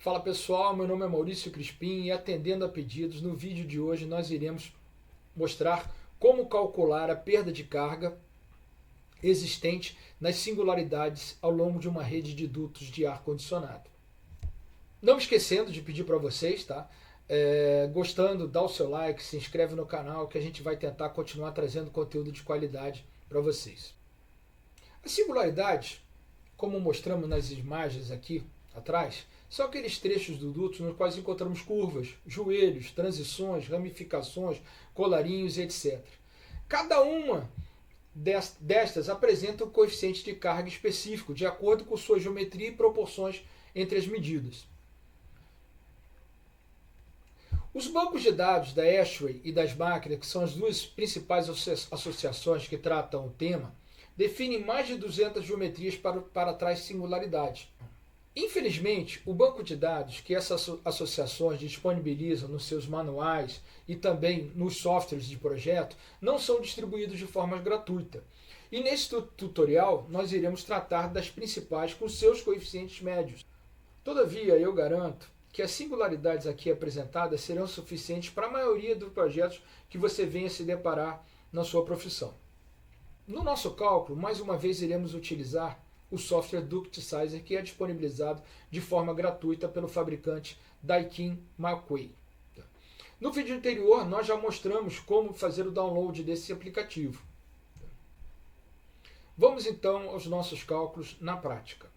Fala pessoal, meu nome é Maurício Crispim e atendendo a pedidos, no vídeo de hoje nós iremos mostrar como calcular a perda de carga existente nas singularidades ao longo de uma rede de dutos de ar-condicionado. Não me esquecendo de pedir para vocês, tá? Gostando, dá o seu like, se inscreve no canal que a gente vai tentar continuar trazendo conteúdo de qualidade para vocês. As singularidades, como mostramos nas imagens aqui atrás, são aqueles trechos do duto nos quais encontramos curvas, joelhos, transições, ramificações, colarinhos, etc. Cada uma destas apresenta um coeficiente de carga específico, de acordo com sua geometria e proporções entre as medidas. Os bancos de dados da ASHRAE e das máquinas, que são as duas principais associações que tratam o tema, definem mais de 200 geometrias para tais singularidades. Infelizmente, o banco de dados que essas associações disponibilizam nos seus manuais e também nos softwares de projeto não são distribuídos de forma gratuita. E nesse tutorial nós iremos tratar das principais com seus coeficientes médios. Todavia, eu garanto que as singularidades aqui apresentadas serão suficientes para a maioria dos projetos que você venha se deparar na sua profissão. No nosso cálculo, mais uma vez iremos utilizar o software Duct Sizer, que é disponibilizado de forma gratuita pelo fabricante Daikin Markway. No vídeo anterior, nós já mostramos como fazer o download desse aplicativo. Vamos então aos nossos cálculos na prática.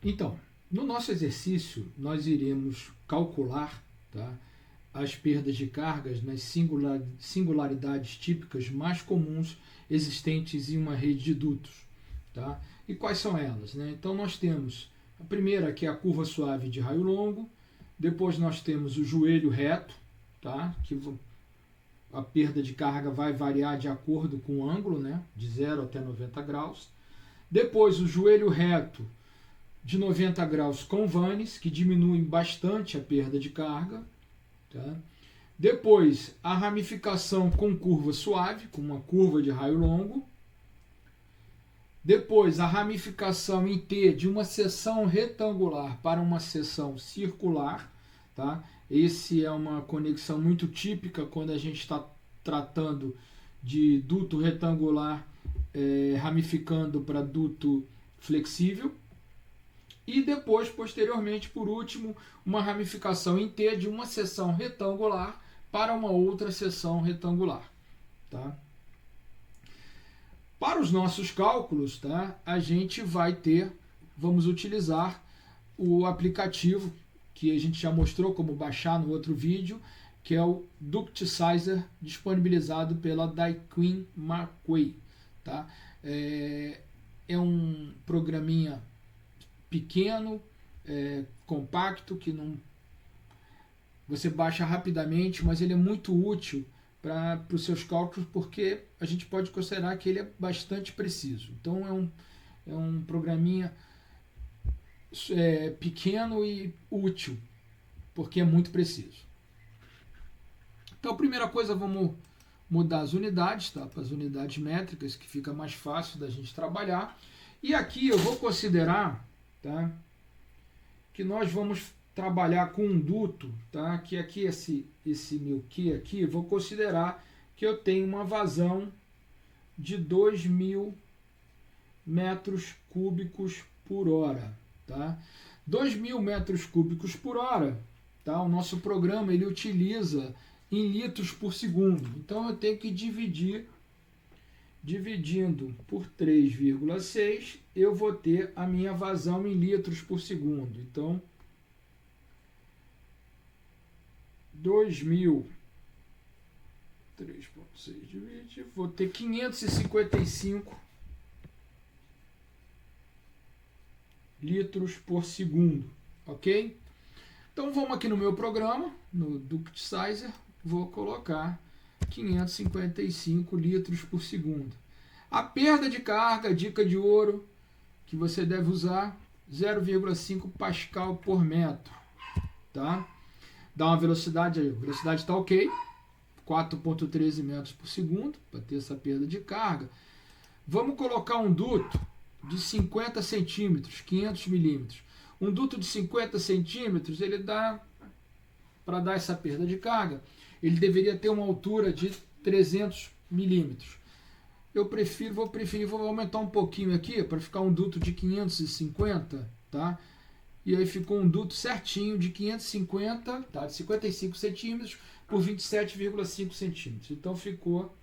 Então, no nosso exercício, nós iremos calcular, tá, as perdas de cargas nas singularidades típicas mais comuns existentes em uma rede de dutos. Tá? E quais são elas? Né? Então nós temos a primeira, que é a curva suave de raio longo, depois nós temos o joelho reto, tá? Que a perda de carga vai variar de acordo com o ângulo, né? De 0 até 90 graus. Depois o joelho reto de 90 graus com vanes, que diminuem bastante a perda de carga. Tá? Depois, a ramificação com curva suave, com uma curva de raio longo. Depois, a ramificação em T de uma seção retangular para uma seção circular. Tá? Esse é uma conexão muito típica quando a gente está tratando de duto retangular ramificando para duto flexível. E depois, posteriormente, por último, uma ramificação em T de uma seção retangular para uma outra seção retangular. Tá? Para os nossos cálculos, tá, a gente vamos utilizar o aplicativo que a gente já mostrou como baixar no outro vídeo, que é o Duct Sizer, disponibilizado pela Daikin Markway. Tá? É um programinha pequeno, compacto, que não você baixa rapidamente, mas ele é muito útil para os seus cálculos, porque a gente pode considerar que ele é bastante preciso. Então é um programinha pequeno e útil, porque é muito preciso. Então a primeira coisa, vamos mudar as unidades, tá, para as unidades métricas, que fica mais fácil da gente trabalhar. E aqui eu vou considerar, tá, que nós vamos trabalhar com um duto, tá, que aqui esse meu Q aqui, eu vou considerar que eu tenho uma vazão de 2.000 metros cúbicos por hora. Tá? 2.000 metros cúbicos por hora, tá? O nosso programa ele utiliza em litros por segundo. Então eu tenho que dividindo por 3,6, eu vou ter a minha vazão em litros por segundo. Então, 2.000, 3,6 divide, vou ter 555 litros por segundo, ok? Então vamos aqui no meu programa, no Duct Sizer, vou colocar 555 litros por segundo. A perda de carga, dica de ouro, que você deve usar, 0,5 pascal por metro. Tá? Dá uma velocidade aí, a velocidade está ok, 4,13 metros por segundo, para ter essa perda de carga. Vamos colocar um duto de 50 centímetros, 500 milímetros. Um duto de 50 centímetros, ele dá, para dar essa perda de carga, ele deveria ter uma altura de 300 milímetros. Vou aumentar um pouquinho aqui, para ficar um duto de 550, tá? E aí ficou um duto certinho de 550, tá? De 55 centímetros por 27,5 centímetros. Então ficou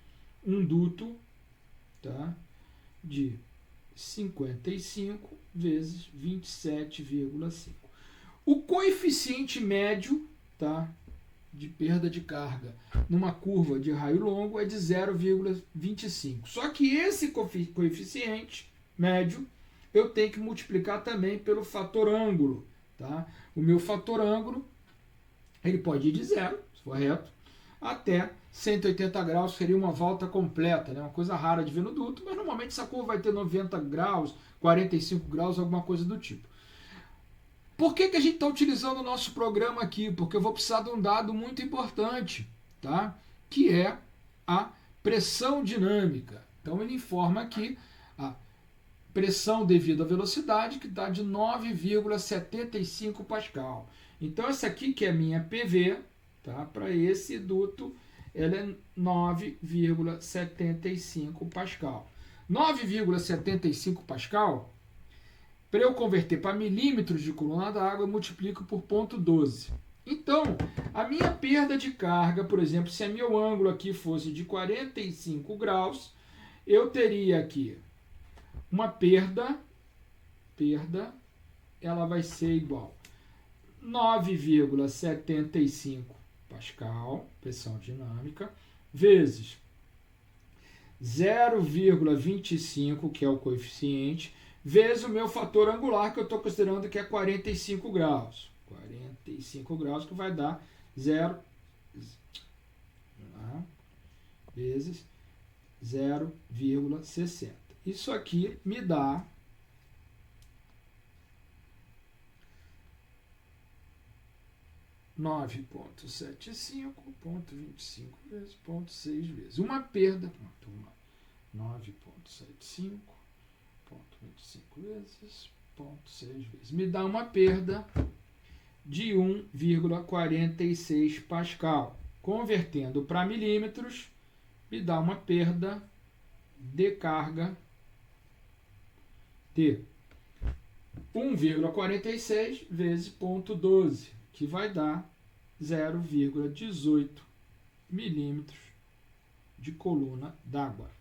um duto, tá? De 55 vezes 27,5. O coeficiente médio, tá, de perda de carga numa curva de raio longo é de 0,25. Só que esse coeficiente médio eu tenho que multiplicar também pelo fator ângulo. Tá? O meu fator ângulo ele pode ir de 0, se for reto, até 180 graus, seria uma volta completa, né? Uma coisa rara de ver no duto, mas normalmente essa curva vai ter 90 graus, 45 graus, alguma coisa do tipo. Por que a gente está utilizando o nosso programa aqui? Porque eu vou precisar de um dado muito importante, tá? Que é a pressão dinâmica. Então ele informa aqui a pressão devido à velocidade, que dá de 9,75 Pascal. Então essa aqui que é a minha PV, tá? Para esse duto, ela é 9,75 Pascal. 9,75 Pascal, para eu converter para milímetros de coluna d'água, eu multiplico por 0,12. Então, a minha perda de carga, por exemplo, se o meu ângulo aqui fosse de 45 graus, eu teria aqui uma perda, ela vai ser igual a 9,75 Pascal, pressão dinâmica, vezes 0,25, que é o coeficiente, vezes o meu fator angular, que eu estou considerando que é 45 graus. 45 graus, que vai dar 0 vezes 0,60. Isso aqui me dá 9,75, 0,25 vezes 0,6 vezes. Uma perda, 9,75, 0,25 vezes 0,6 vezes. Me dá uma perda de 1,46 Pascal. Convertendo para milímetros, me dá uma perda de carga de 1,46 vezes 0,12, que vai dar 0,18 milímetros de coluna d'água.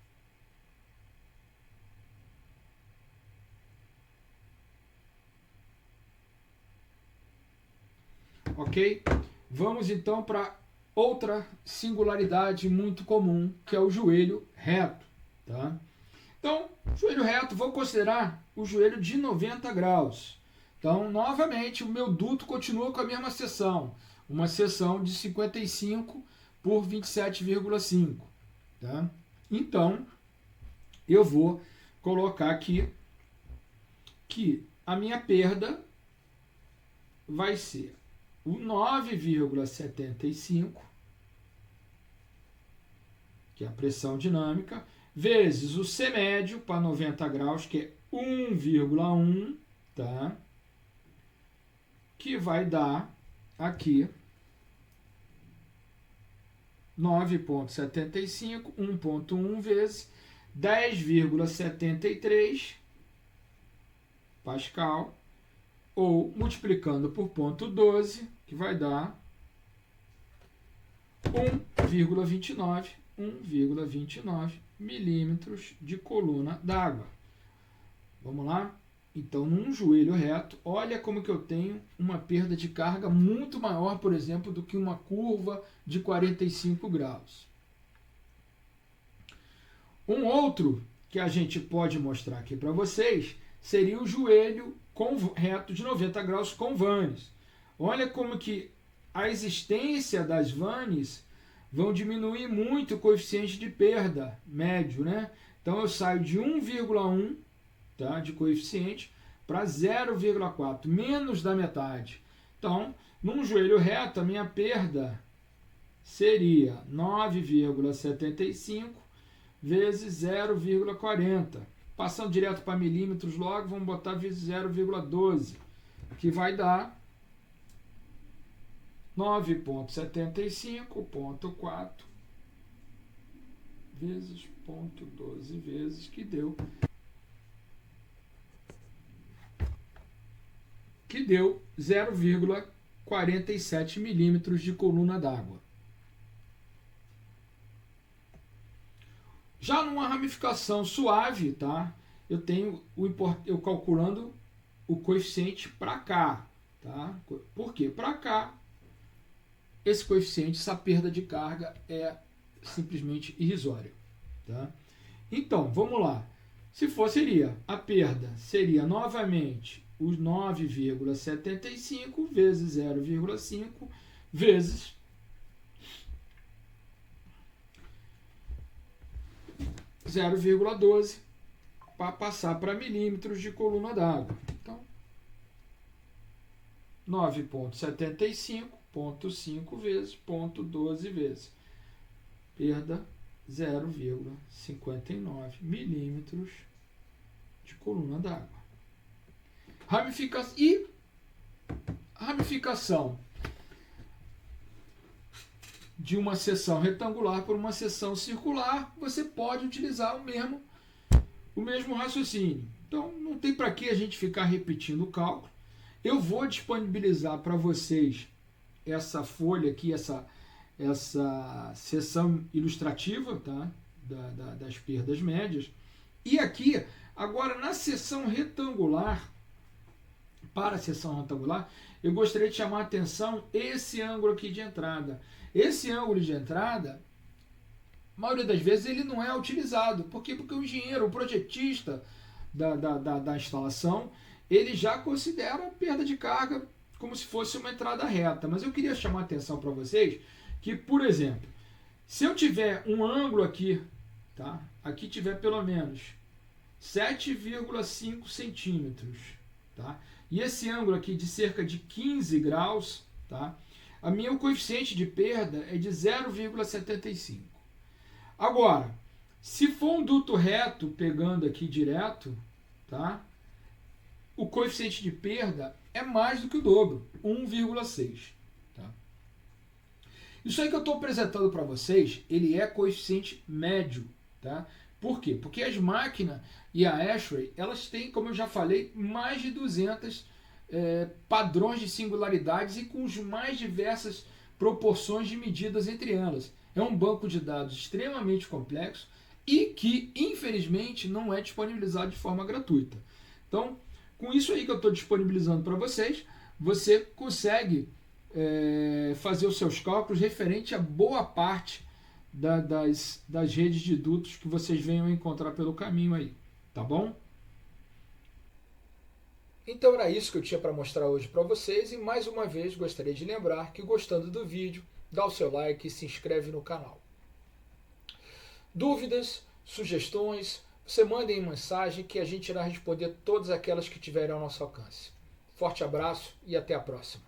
Ok? Vamos então para outra singularidade muito comum, que é o joelho reto. Tá? Então, joelho reto, vou considerar o joelho de 90 graus. Então, novamente, o meu duto continua com a mesma seção. Uma seção de 55 por 27,5. Tá? Então, eu vou colocar aqui que a minha perda vai ser o 9,75, que é a pressão dinâmica, vezes o C médio para 90 graus, que é 1,1, tá? Que vai dar aqui 9,75, 1,1 vezes 10,73 Pascal, ou multiplicando por 0,12, que vai dar 1,29 milímetros de coluna d'água. Vamos lá? Então, num joelho reto, olha como que eu tenho uma perda de carga muito maior, por exemplo, do que uma curva de 45 graus. Um outro que a gente pode mostrar aqui para vocês seria o joelho reto de 90 graus com vanes. Olha como que a existência das vanes vão diminuir muito o coeficiente de perda médio, né? Então eu saio de 1,1, tá, de coeficiente para 0,4, menos da metade. Então, num joelho reto, a minha perda seria 9,75 vezes 0,40. Passando direto para milímetros logo, vamos botar 0,12, que vai dar 9,75,4 vezes 0,12 vezes, que deu 0,47 milímetros de coluna d'água. Já numa ramificação suave, tá? Eu tenho eu calculando o coeficiente para cá, tá? Por quê? Para cá, esse coeficiente, essa perda de carga é simplesmente irrisória, tá? Então, vamos lá. Se seria a perda, seria novamente os 9,75 vezes 0,5 vezes 0,12 para passar para milímetros de coluna d'água. Então, 9,75,5 vezes 0,12 vezes. Perda 0,59 milímetros de coluna d'água. Ramificação de uma seção retangular por uma seção circular, você pode utilizar o mesmo raciocínio. Então, não tem para que a gente ficar repetindo o cálculo. Eu vou disponibilizar para vocês essa folha aqui, essa seção ilustrativa, tá? das perdas médias. E aqui, agora na seção retangular, para a seção retangular, eu gostaria de chamar a atenção esse ângulo aqui de entrada. Esse ângulo de entrada, a maioria das vezes, ele não é utilizado. Por quê? Porque o engenheiro, o projetista da instalação, ele já considera a perda de carga como se fosse uma entrada reta. Mas eu queria chamar a atenção para vocês que, por exemplo, se eu tiver um ângulo aqui, tá? Aqui tiver pelo menos 7,5 centímetros, tá? E esse ângulo aqui de cerca de 15 graus, tá? O meu coeficiente de perda é de 0,75. Agora, se for um duto reto, pegando aqui direto, tá? O coeficiente de perda é mais do que o dobro, 1,6. Tá? Isso aí que eu estou apresentando para vocês, ele é coeficiente médio. Tá? Por quê? Porque as máquinas e a ASHRAE, elas têm, como eu já falei, mais de 200 padrões de singularidades e com as mais diversas proporções de medidas entre elas. É um banco de dados extremamente complexo e que, infelizmente, não é disponibilizado de forma gratuita. Então, com isso aí que eu estou disponibilizando para vocês, você consegue fazer os seus cálculos referente a boa parte das redes de dutos que vocês venham encontrar pelo caminho aí, tá bom? Então era isso que eu tinha para mostrar hoje para vocês e mais uma vez gostaria de lembrar que, gostando do vídeo, dá o seu like e se inscreve no canal. Dúvidas, sugestões, você mandem mensagem que a gente irá responder todas aquelas que tiverem ao nosso alcance. Forte abraço e até a próxima.